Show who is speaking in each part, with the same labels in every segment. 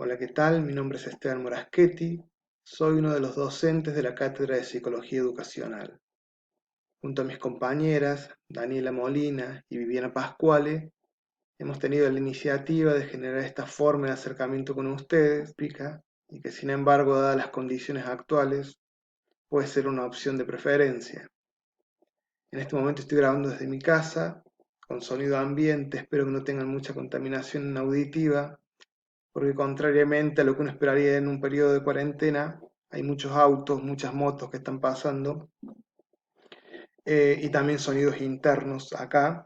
Speaker 1: Hola, ¿qué tal? Mi nombre es Esteban Moraschetti, soy uno de los docentes de la Cátedra de Psicología Educacional. Junto a mis compañeras, Daniela Molina y Viviana Pascuale, hemos tenido la iniciativa de generar esta forma de acercamiento con ustedes, y que sin embargo, dadas las condiciones actuales, puede ser una opción de preferencia. En este momento estoy grabando desde mi casa, con sonido ambiente, espero que no tengan mucha contaminación auditiva, porque contrariamente a lo que uno esperaría en un periodo de cuarentena, hay muchos autos, muchas motos que están pasando, y también sonidos internos acá.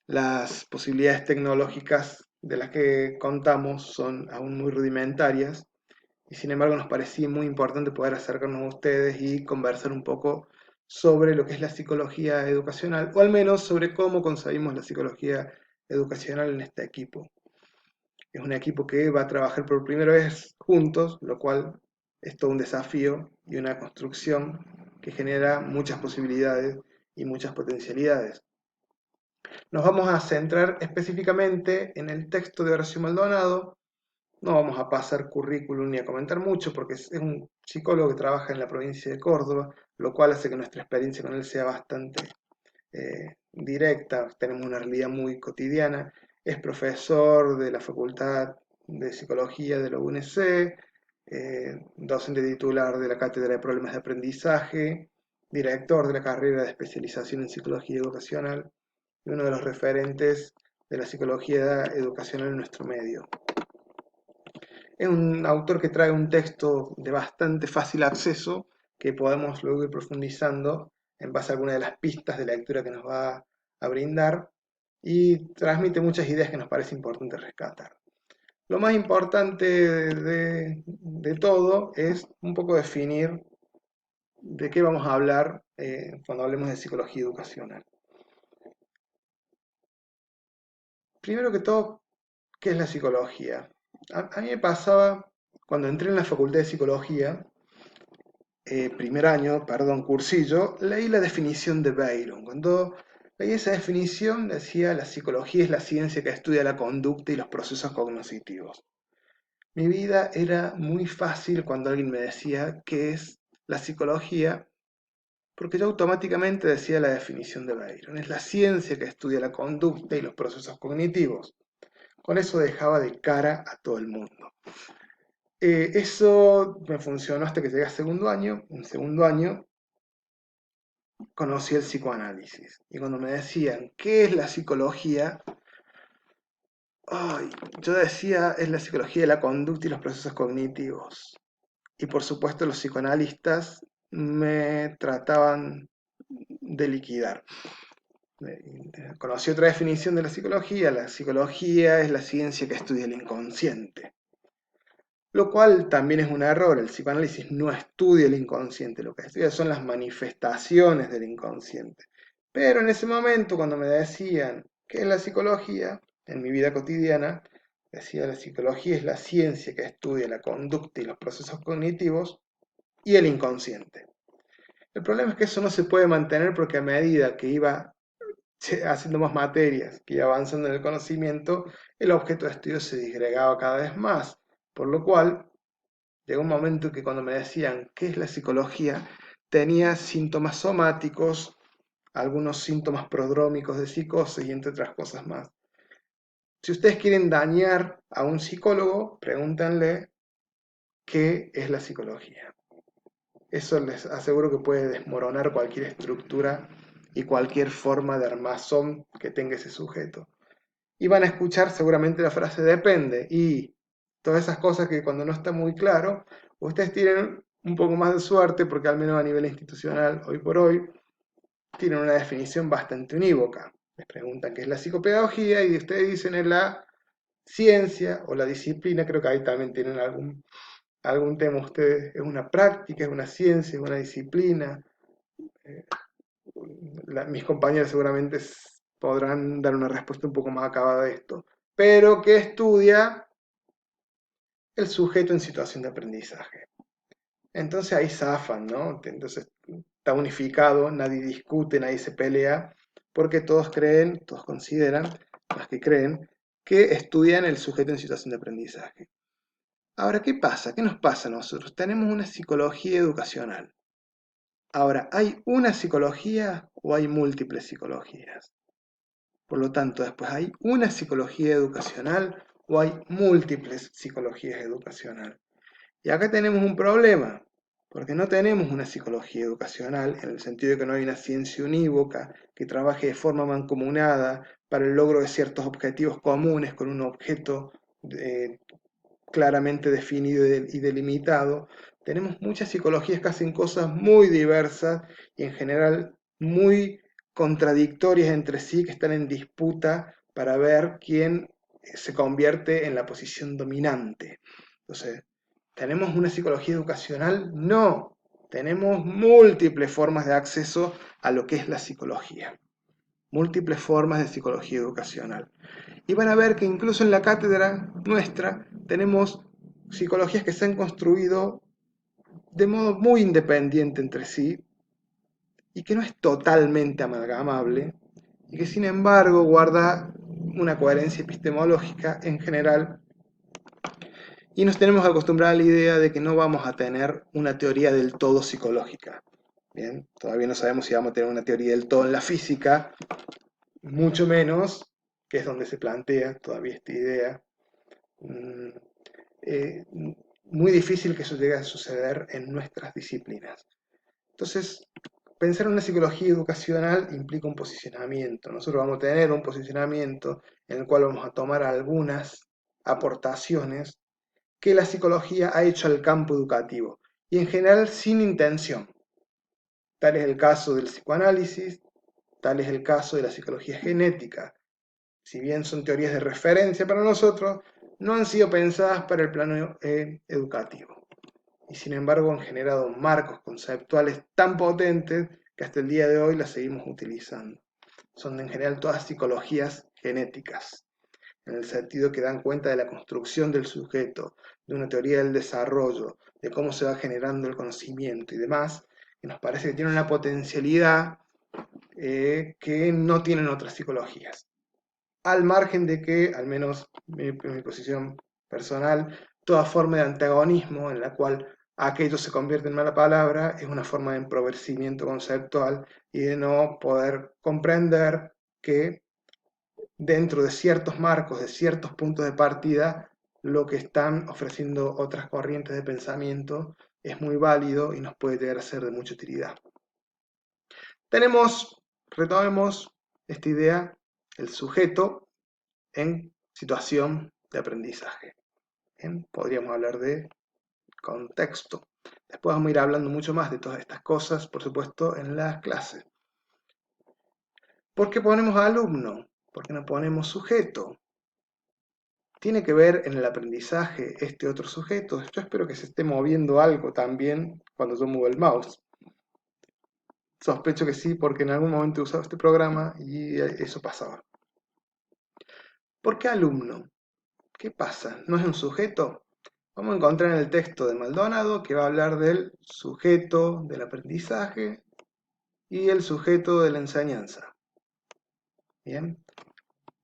Speaker 1: Las posibilidades tecnológicas de las que contamos son aún muy rudimentarias, y sin embargo nos parecía muy importante poder acercarnos a ustedes y conversar un poco sobre lo que es la psicología educacional, o al menos sobre cómo concebimos la psicología educacional en este equipo. Es un equipo que va a trabajar por primera vez juntos, lo cual es todo un desafío y una construcción que genera muchas posibilidades y muchas potencialidades. Nos vamos a centrar específicamente en el texto de Horacio Maldonado. No vamos a pasar currículum ni a comentar mucho porque es un psicólogo que trabaja en la provincia de Córdoba, lo cual hace que nuestra experiencia con él sea bastante directa, tenemos una realidad muy cotidiana. Es profesor de la Facultad de Psicología de la UNC, docente titular de la Cátedra de Problemas de Aprendizaje, director de la carrera de especialización en Psicología Educacional y uno de los referentes de la psicología educacional en nuestro medio. Es un autor que trae un texto de bastante fácil acceso que podemos luego ir profundizando en base a alguna de las pistas de lectura que nos va a brindar y transmite muchas ideas que nos parece importante rescatar. Lo más importante de todo es un poco definir de qué vamos a hablar cuando hablemos de psicología educacional. Primero que todo, ¿qué es la psicología? A mí me pasaba cuando entré en la facultad de psicología, primer año, perdón, cursillo, leí la definición de Byron. Cuando leí esa definición decía la psicología es la ciencia que estudia la conducta y los procesos cognitivos. Mi vida era muy fácil cuando alguien me decía qué es la psicología, porque yo automáticamente decía la definición de Byron. Es la ciencia que estudia la conducta y los procesos cognitivos. Con eso dejaba de cara a todo el mundo. Eso me funcionó hasta que llegué a segundo año. En segundo año conocí el psicoanálisis. Y cuando me decían, ¿qué es la psicología? Ay, yo decía, es la psicología de la conducta y los procesos cognitivos. Y por supuesto los psicoanalistas me trataban de liquidar. Conocí otra definición de la psicología es la ciencia que estudia el inconsciente. Lo cual también es un error, el psicoanálisis no estudia el inconsciente, lo que estudia son las manifestaciones del inconsciente. Pero en ese momento, cuando me decían qué es la psicología, en mi vida cotidiana, decía la psicología es la ciencia que estudia la conducta y los procesos cognitivos y el inconsciente. El problema es que eso no se puede mantener porque a medida que iba haciendo más materias, que iba avanzando en el conocimiento, el objeto de estudio se disgregaba cada vez más, por lo cual llegó un momento que cuando me decían qué es la psicología, tenía síntomas somáticos, algunos síntomas prodrómicos de psicosis y entre otras cosas más. Si ustedes quieren dañar a un psicólogo, pregúntenle qué es la psicología. Eso les aseguro que puede desmoronar cualquier estructura y cualquier forma de armazón que tenga ese sujeto. Y van a escuchar seguramente la frase depende y todas esas cosas que cuando no está muy claro, ustedes tienen un poco más de suerte porque al menos a nivel institucional, hoy por hoy, tienen una definición bastante unívoca. Les preguntan qué es la psicopedagogía y ustedes dicen es la ciencia o la disciplina, creo que ahí también tienen algún tema ustedes, es una práctica, es una ciencia, es una disciplina. Eh, mis compañeros seguramente podrán dar una respuesta un poco más acabada a esto, pero que estudia el sujeto en situación de aprendizaje. Entonces ahí zafan, ¿no? Entonces está unificado, nadie discute, nadie se pelea, porque todos creen, todos consideran, más que creen, que estudian el sujeto en situación de aprendizaje. Ahora, ¿qué pasa? ¿Qué nos pasa a nosotros? Tenemos una psicología educacional. Ahora, ¿hay una psicología o hay múltiples psicologías? Por lo tanto, después, ¿hay una psicología educacional o hay múltiples psicologías educacionales? Y acá tenemos un problema, porque no tenemos una psicología educacional en el sentido de que no hay una ciencia unívoca que trabaje de forma mancomunada para el logro de ciertos objetivos comunes con un objeto claramente definido y delimitado. Tenemos muchas psicologías que hacen cosas muy diversas y en general muy contradictorias entre sí, que están en disputa para ver quién se convierte en la posición dominante. Entonces, ¿tenemos una psicología educacional? No, tenemos múltiples formas de acceso a lo que es la psicología, múltiples formas de psicología educacional. Y van a ver que incluso en la cátedra nuestra tenemos psicologías que se han construido de modo muy independiente entre sí y que no es totalmente amalgamable y que sin embargo guarda una coherencia epistemológica en general, y nos tenemos que acostumbrar a la idea de que no vamos a tener una teoría del todo psicológica. Bien, todavía no sabemos si vamos a tener una teoría del todo en la física, mucho menos, que es donde se plantea todavía esta idea. Eh, Muy difícil que eso llegue a suceder en nuestras disciplinas. Entonces, pensar en una psicología educacional implica un posicionamiento. Nosotros vamos a tener un posicionamiento en el cual vamos a tomar algunas aportaciones que la psicología ha hecho al campo educativo, y en general sin intención. Tal es el caso del psicoanálisis, tal es el caso de la psicología genética. Si bien son teorías de referencia para nosotros, no han sido pensadas para el plano educativo. Y sin embargo han generado marcos conceptuales tan potentes que hasta el día de hoy las seguimos utilizando. Son en general todas psicologías genéticas, en el sentido que dan cuenta de la construcción del sujeto, de una teoría del desarrollo, de cómo se va generando el conocimiento y demás, que nos parece que tienen una potencialidad que no tienen otras psicologías. Al margen de que, al menos en mi posición personal, toda forma de antagonismo en la cual aquello se convierte en mala palabra es una forma de empobrecimiento conceptual y de no poder comprender que dentro de ciertos marcos, de ciertos puntos de partida, lo que están ofreciendo otras corrientes de pensamiento es muy válido y nos puede llegar a ser de mucha utilidad. Retomemos esta idea, el sujeto en situación de aprendizaje. Bien, podríamos hablar de contexto. Después vamos a ir hablando mucho más de todas estas cosas, por supuesto, en las clases. ¿Por qué ponemos alumno? ¿Por qué no ponemos sujeto? ¿Tiene que ver en el aprendizaje este otro sujeto? Yo espero que se esté moviendo algo también cuando yo muevo el mouse. Sospecho que sí, porque en algún momento he usado este programa y eso pasaba. ¿Por qué alumno? ¿Qué pasa? ¿No es un sujeto? Vamos a encontrar en el texto de Maldonado que va a hablar del sujeto del aprendizaje y el sujeto de la enseñanza. ¿Bien?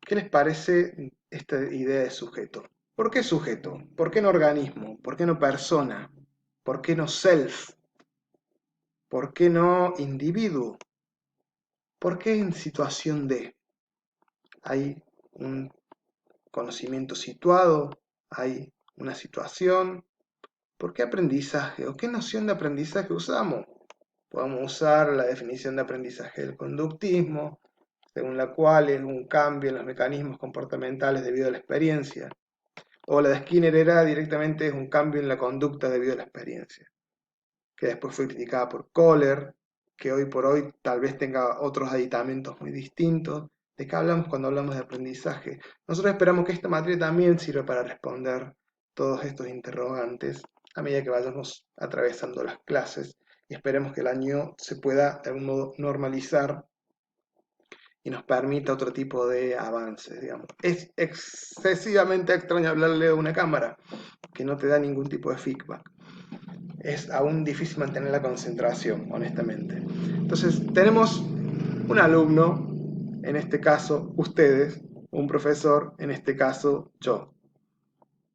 Speaker 1: ¿Qué les parece esta idea de sujeto? ¿Por qué sujeto? ¿Por qué no organismo? ¿Por qué no persona? ¿Por qué no self? ¿Por qué no individuo? ¿Por qué en situación de? Hay un conocimiento situado, hay una situación. ¿Por qué aprendizaje? ¿O qué noción de aprendizaje usamos? Podemos usar la definición de aprendizaje del conductismo, según la cual es un cambio en los mecanismos comportamentales debido a la experiencia. O la de Skinner era directamente es un cambio en la conducta debido a la experiencia, que después fue criticada por Kohler, que hoy por hoy tal vez tenga otros aditamentos muy distintos. ¿De qué hablamos cuando hablamos de aprendizaje? Nosotros esperamos que esta materia también sirva para responder todos estos interrogantes a medida que vayamos atravesando las clases, y esperemos que el año se pueda de algún modo normalizar y nos permita otro tipo de avances, digamos. Es excesivamente extraño hablarle a una cámara que no te da ningún tipo de feedback. Es aún difícil mantener la concentración, honestamente. Entonces, tenemos un alumno, en este caso ustedes, un profesor, en este caso yo.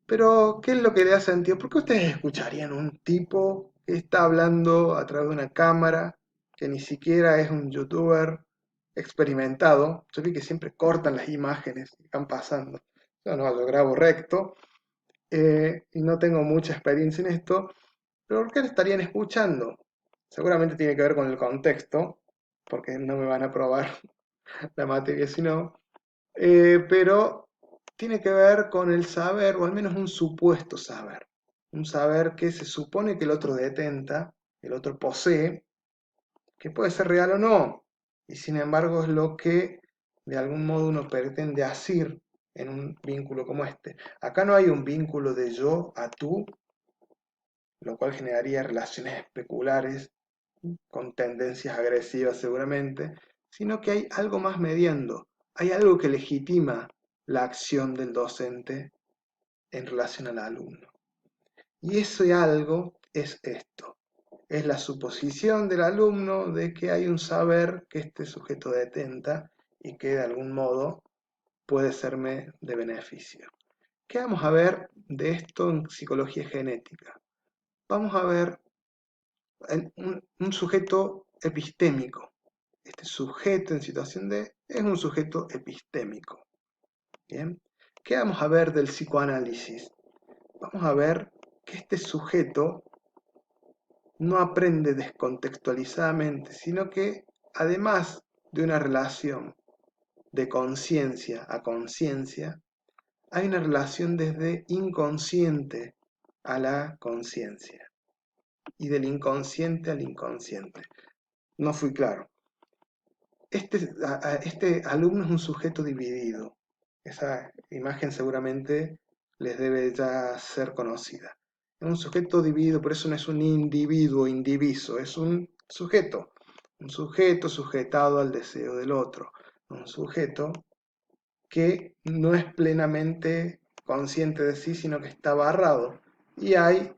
Speaker 1: Pero, ¿qué es lo que le da sentido? ¿Por qué ustedes escucharían un tipo que está hablando a través de una cámara, que ni siquiera es un youtuber experimentado? Yo vi que siempre cortan las imágenes que van pasando. Yo no, lo grabo recto y no tengo mucha experiencia en esto, pero ¿por qué le estarían escuchando? Seguramente tiene que ver con el contexto, porque no me van a probar la materia si no, pero tiene que ver con el saber, o al menos un supuesto saber. Un saber que se supone que el otro detenta, el otro posee, que puede ser real o no, y sin embargo es lo que de algún modo uno pretende asir en un vínculo como este. Acá no hay un vínculo de yo a tú, lo cual generaría relaciones especulares con tendencias agresivas seguramente, sino que hay algo más mediando, hay algo que legitima la acción del docente en relación al alumno. Y ese algo es esto, es la suposición del alumno de que hay un saber que este sujeto detenta y que de algún modo puede serme de beneficio. ¿Qué vamos a ver de esto en psicología genética? Vamos a ver un sujeto epistémico. Este sujeto en situación de es un sujeto epistémico. ¿Bien? ¿Qué vamos a ver del psicoanálisis? Vamos a ver que este sujeto no aprende descontextualizadamente, sino que además de una relación de conciencia a conciencia, hay una relación desde inconsciente a la conciencia y del inconsciente al inconsciente. No fui claro. Este alumno es un sujeto dividido. Esa imagen seguramente les debe ya ser conocida. Es un sujeto dividido, por eso no es un individuo indiviso, es un sujeto sujetado al deseo del otro, un sujeto que no es plenamente consciente de sí, sino que está barrado. Y hay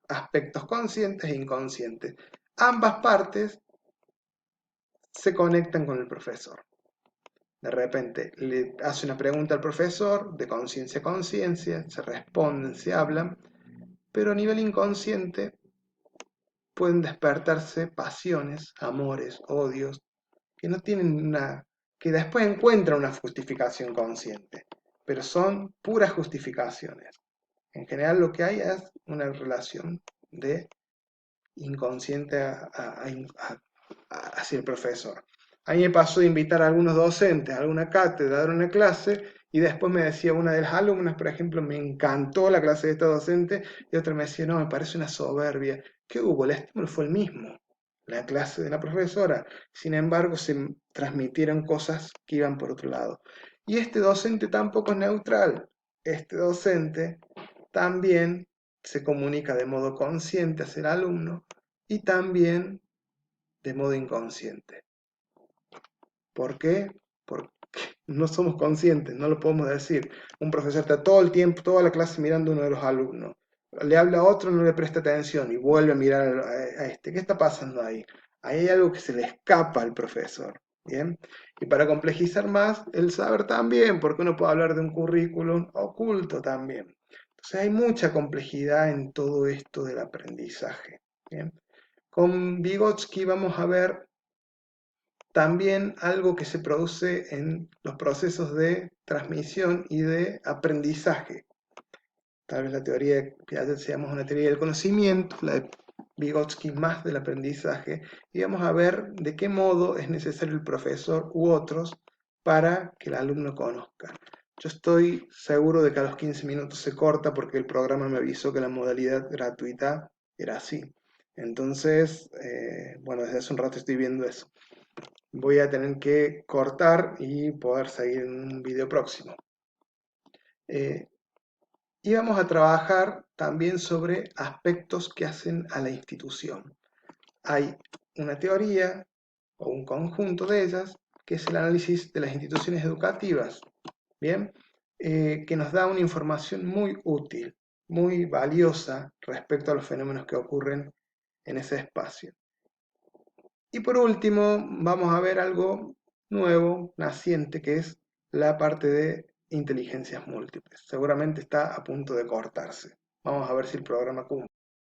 Speaker 1: aspectos conscientes e inconscientes. Ambas partes se conectan con el profesor. De repente le hace una pregunta al profesor, de conciencia a conciencia, se responden, se hablan, pero a nivel inconsciente pueden despertarse pasiones, amores, odios, que no tienen una, que después encuentran una justificación consciente, pero son puras justificaciones. En general lo que hay es una relación de inconsciente hacia el profesor. A mí me pasó de invitar a algunos docentes a alguna cátedra, a dar una clase, y después me decía una de las alumnas, por ejemplo, me encantó la clase de esta docente, y otra me decía, no, me parece una soberbia. ¿Qué hubo? El estímulo fue el mismo, la clase de la profesora. Sin embargo, se transmitieron cosas que iban por otro lado. Y este docente tampoco es neutral. Este docente también se comunica de modo consciente hacia el alumno y también de modo inconsciente. ¿Por qué? Porque no somos conscientes, no lo podemos decir. Un profesor está todo el tiempo, toda la clase mirando a uno de los alumnos. Le habla a otro, no le presta atención y vuelve a mirar a este. ¿Qué está pasando ahí? Ahí hay algo que se le escapa al profesor. ¿Bien? Y para complejizar más, el saber también, porque uno puede hablar de un currículum oculto también. Entonces hay mucha complejidad en todo esto del aprendizaje. ¿Bien? Con Vygotsky vamos a ver también algo que se produce en los procesos de transmisión y de aprendizaje. Tal vez la teoría que ya decíamos una teoría del conocimiento, la de Vygotsky más del aprendizaje, y vamos a ver de qué modo es necesario el profesor u otros para que el alumno conozca. Yo estoy seguro de que a los 15 minutos se corta porque el programa me avisó que la modalidad gratuita era así. Entonces, bueno, desde hace un rato estoy viendo eso. Voy a tener que cortar y poder seguir en un video próximo. Y vamos a trabajar también sobre aspectos que hacen a la institución. Hay una teoría o un conjunto de ellas que es el análisis de las instituciones educativas, ¿bien? Que nos da una información muy útil, muy valiosa respecto a los fenómenos que ocurren en ese espacio. Y por último, vamos a ver algo nuevo, naciente, que es la parte de inteligencias múltiples. Seguramente está a punto de cortarse. Vamos a ver si el programa cumple.